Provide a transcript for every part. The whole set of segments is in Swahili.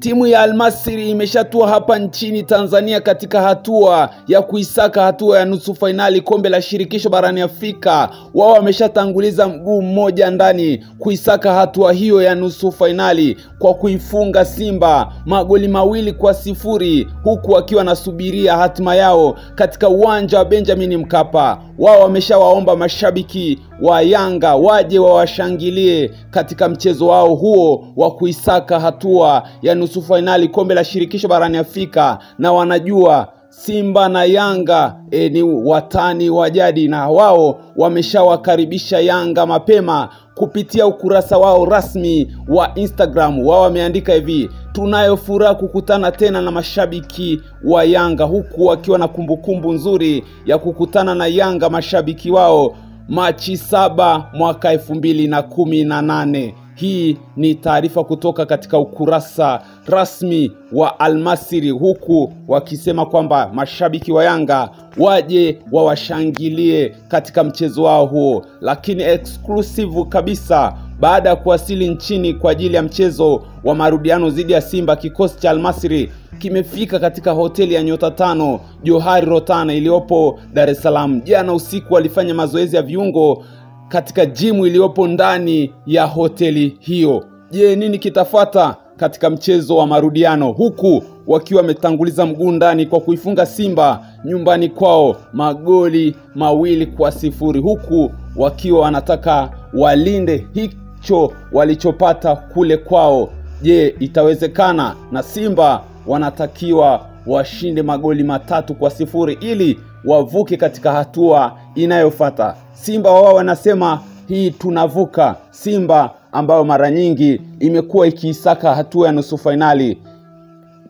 Timu ya Al-Masry imeshatua hapa nchini Tanzania katika hatua ya kuisaka hatua ya nusu finali kombe la shirikisho barani Afrika. Wao wameshatanguliza mguu mmoja ndani kuisaka hatua hiyo ya nusu finali kwa kuifunga Simba magoli 2-0, huku wakiwa nasubiria hatima yao katika uwanja wa Benjamin Mkapa. Wao wameshawaomba mashabiki wa Yanga waje wawashangilie katika mchezo wao huo wa kuisaka hatua ya nusu finali kombe la shirikisho barani Afrika, na wanajua Simba na Yanga ni watani wa jadi, na wao wameshawakaribisha Yanga mapema kupitia ukurasa wao rasmi wa Instagram. Wao wameandika hivi: tunayo furaha kukutana tena na mashabiki wa Yanga, huku wakiwa na kumbukumbu nzuri ya kukutana na Yanga mashabiki wao Machi 7 mwaka 2018. Hii ni taarifa kutoka katika ukurasa rasmi wa Al-Masry, huku wakisema kwamba mashabiki wa Yanga waje wawashangilie katika mchezo wao huo. Lakini exclusive kabisa, baada ya kuwasili nchini kwa ajili ya mchezo wa marudiano dhidi ya Simba, kikosi cha Al-Masry kimefika katika hoteli ya nyota 5 Johari Rotana iliyopo Dar es Salaam. Jana usiku walifanya mazoezi ya viungo katika jimu iliyopo ndani ya hoteli hiyo. Je, nini kitafuata katika mchezo wa marudiano, huku wakiwa wametanguliza mguu ndani kwa kuifunga Simba nyumbani kwao magoli 2-0, huku wakiwa wanataka walinde hicho walichopata kule kwao? Je, itawezekana? Na Simba wanatakiwa washinde magoli 3-0 ili wavuke katika hatua inayofuata. Simba wao wanasema hii tunavuka. Simba ambao mara nyingi imekuwa ikiisaka hatua ya nusu finali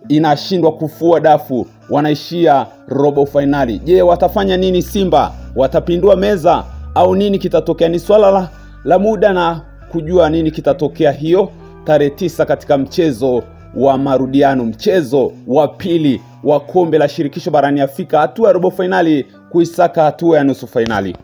inashindwa kufua dafu, wanaishia robo finali. Je, watafanya nini Simba? Watapindua meza au nini kitatokea? Ni swala la muda na kujua nini kitatokea hiyo tarehe 9 katika mchezo wa marudiano, mchezo wa pili wa kombe la shirikisho barani Afrika, hatua ya robo finali kuisaka hatua ya nusu finali.